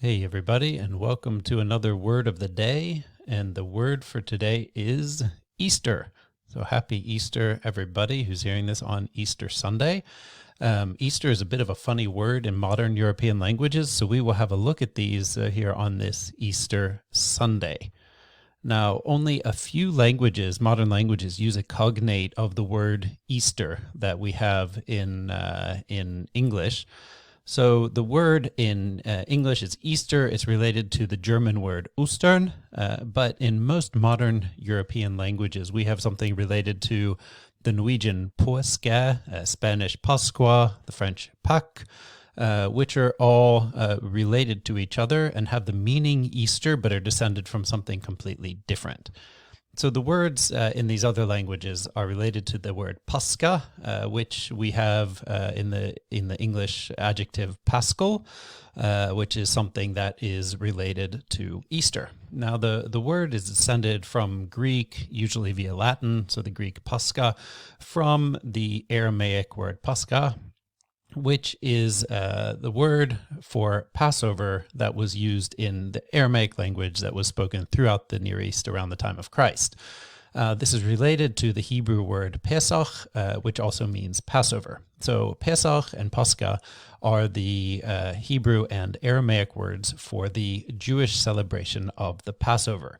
Hey, everybody, and welcome to another word of the day. And the word for today is Easter. So happy Easter, everybody who's hearing this on Easter Sunday. Easter is a bit of a funny word in modern European languages, so we will have a look at these here on this Easter Sunday. Now, only a few languages, modern languages, use a cognate of the word Easter that we have in English. So the word in English is Easter. It's related to the German word Ostern, but in most modern European languages, we have something related to the Norwegian påske, Spanish Pascua, the French Pâques, which are all related to each other and have the meaning Easter, but are descended from something completely different. So the words in these other languages are related to the word pascha, which we have in the English adjective paschal, which is something that is related to Easter. Now the word is descended from Greek, usually via Latin, so the Greek pascha, from the Aramaic word pascha, which is the word for Passover that was used in the Aramaic language that was spoken throughout the Near East around the time of Christ. This is related to the Hebrew word Pesach, which also means Passover. So Pesach and Pascha are the Hebrew and Aramaic words for the Jewish celebration of the Passover.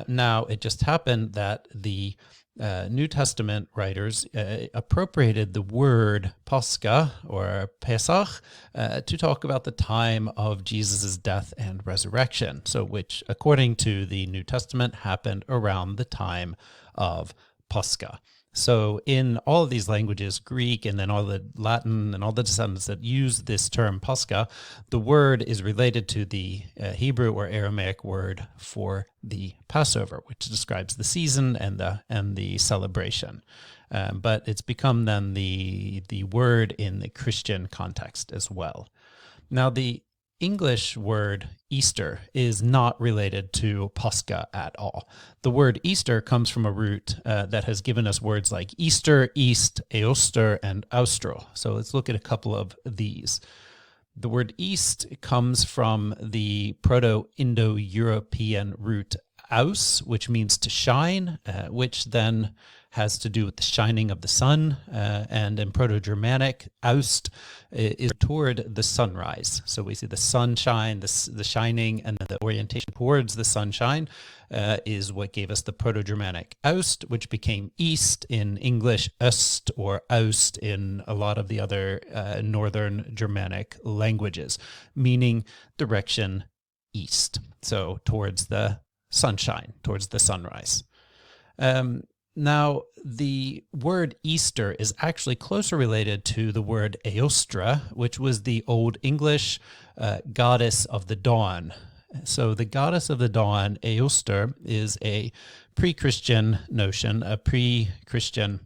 Now, it just happened that the New Testament writers appropriated the word Pascha or Pesach to talk about the time of Jesus' death and resurrection. So, which, according to the New Testament, happened around the time of Pascha. So in all of these languages, Greek and then all the Latin and all the descendants that use this term Pascha, the word is related to the Hebrew or Aramaic word for the Passover, which describes the season and the celebration. But it's become then the word in the Christian context as well. Now, the English word Easter is not related to Pascha at all. The word Easter comes from a root that has given us words like Easter, East, Eoster, and Austro. So let's look at a couple of these. The word East comes from the Proto-Indo-European root aus, which means to shine, which then has to do with the shining of the sun, and in Proto-Germanic, aust is toward the sunrise. So we see the sunshine, the shining, and then the orientation towards the sunshine is what gave us the Proto-Germanic aust, which became east in English, öst, or aust in a lot of the other northern Germanic languages, meaning direction east, so towards the sunshine, towards the sunrise. Now, the word Easter is actually closer related to the word Eostre, which was the Old English goddess of the dawn. So the goddess of the dawn, Eoster, is a pre-Christian notion, a pre-Christian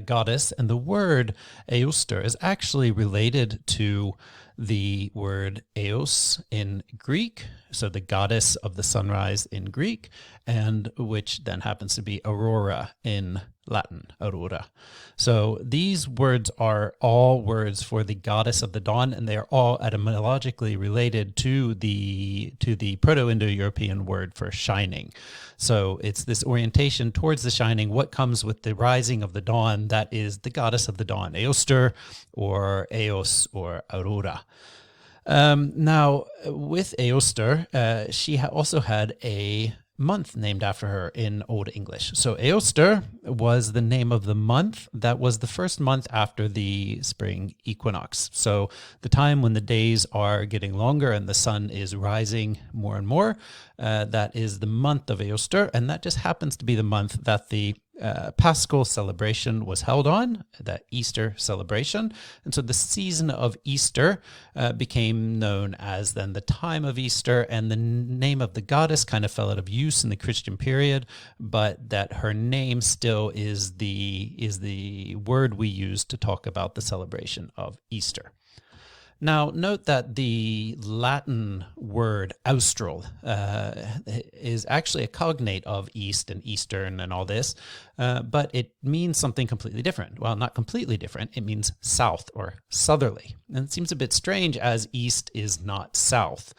goddess, and the word Eoster is actually related to the word Eos in Greek, so the goddess of the sunrise in Greek, and which then happens to be Aurora in Latin, Aurora. So these words are all words for the goddess of the dawn, and they are all etymologically related to the Proto-Indo-European word for shining. So it's this orientation towards the shining, what comes with the rising of the dawn, that is the goddess of the dawn, Eoster or Eos or Aurora. Now, with Eoster, she also had a month named after her in Old English. So Eoster was the name of the month that was the first month after the spring equinox. So the time when the days are getting longer and the sun is rising more and more, that is the month of Eoster, and that just happens to be the month that the Paschal celebration was held on, that Easter celebration. And so the season of Easter became known as then the time of Easter, and the name of the goddess kind of fell out of use in the Christian period, but that her name still is the word we use to talk about the celebration of Easter. Now, note that the Latin word austral is actually a cognate of east and eastern and all this, but it means something completely different. Well, not completely different. It means south or southerly. And it seems a bit strange as east is not south.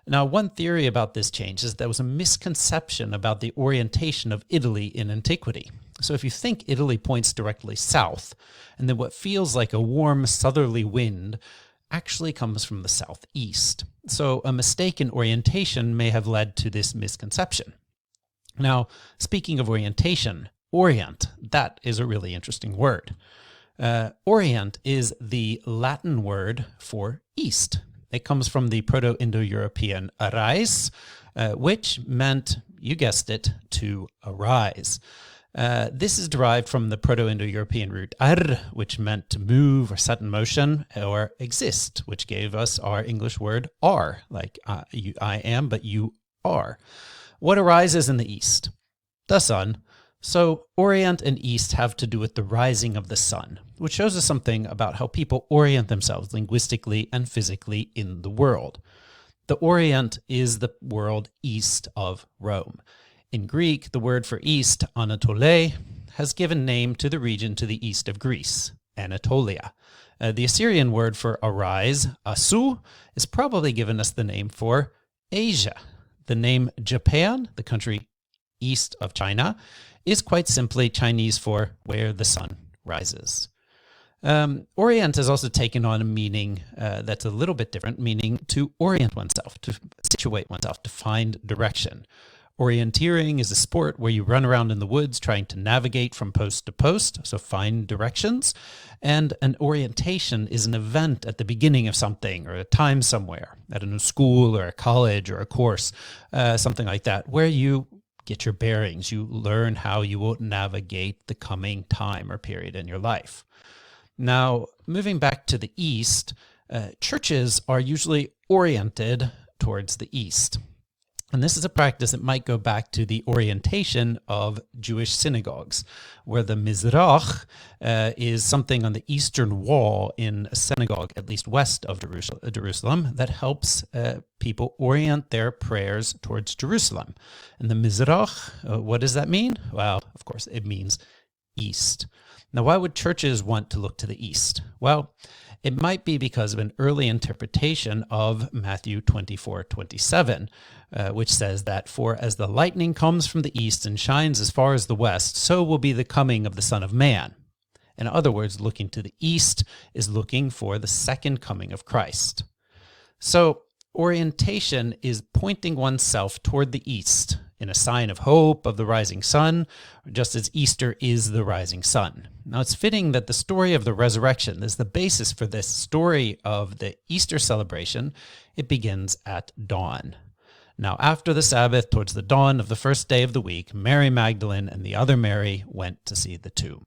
Now, one theory about this change is there was a misconception about the orientation of Italy in antiquity. So if you think Italy points directly south, and then what feels like a warm southerly wind actually comes from the southeast. So a mistake in orientation may have led to this misconception. Now, speaking of orientation, Orient, that is a really interesting word. Orient is the Latin word for east. It comes from the Proto-Indo-European arais, which meant, you guessed it, to arise. This is derived from the Proto-Indo-European root ar, which meant to move or set in motion, or exist, which gave us our English word are, like I am, but you are. What arises in the east? The sun. So Orient and East have to do with the rising of the sun, which shows us something about how people orient themselves linguistically and physically in the world. The Orient is the world east of Rome. In Greek, the word for east, Anatole, has given name to the region to the east of Greece, Anatolia. The Assyrian word for arise, Asu, is probably given us the name for Asia. The name Japan, the country east of China, is quite simply Chinese for where the sun rises. Orient has also taken on a meaning that's a little bit different, meaning to orient oneself, to situate oneself, to find direction. Orienteering is a sport where you run around in the woods trying to navigate from post to post, so find directions. And an orientation is an event at the beginning of something or a time somewhere, at a new school or a college or a course, something like that, where you get your bearings. You learn how you will navigate the coming time or period in your life. Now, moving back to the east, churches are usually oriented towards the east. And this is a practice that might go back to the orientation of Jewish synagogues, where the Mizrach is something on the eastern wall in a synagogue, at least west of Jerusalem, that helps people orient their prayers towards Jerusalem. And the Mizrach, what does that mean? Well, of course, it means east. Now, why would churches want to look to the east? Well, it might be because of an early interpretation of Matthew 24:27, which says that, "For as the lightning comes from the east and shines as far as the west, so will be the coming of the Son of Man." In other words, looking to the east is looking for the second coming of Christ. So orientation is pointing oneself toward the east in a sign of hope of the rising sun, just as Easter is the rising sun. Now, it's fitting that the story of the resurrection is the basis for this story of the Easter celebration. It begins at dawn. Now, after the Sabbath, towards the dawn of the first day of the week, Mary Magdalene and the other Mary went to see the tomb.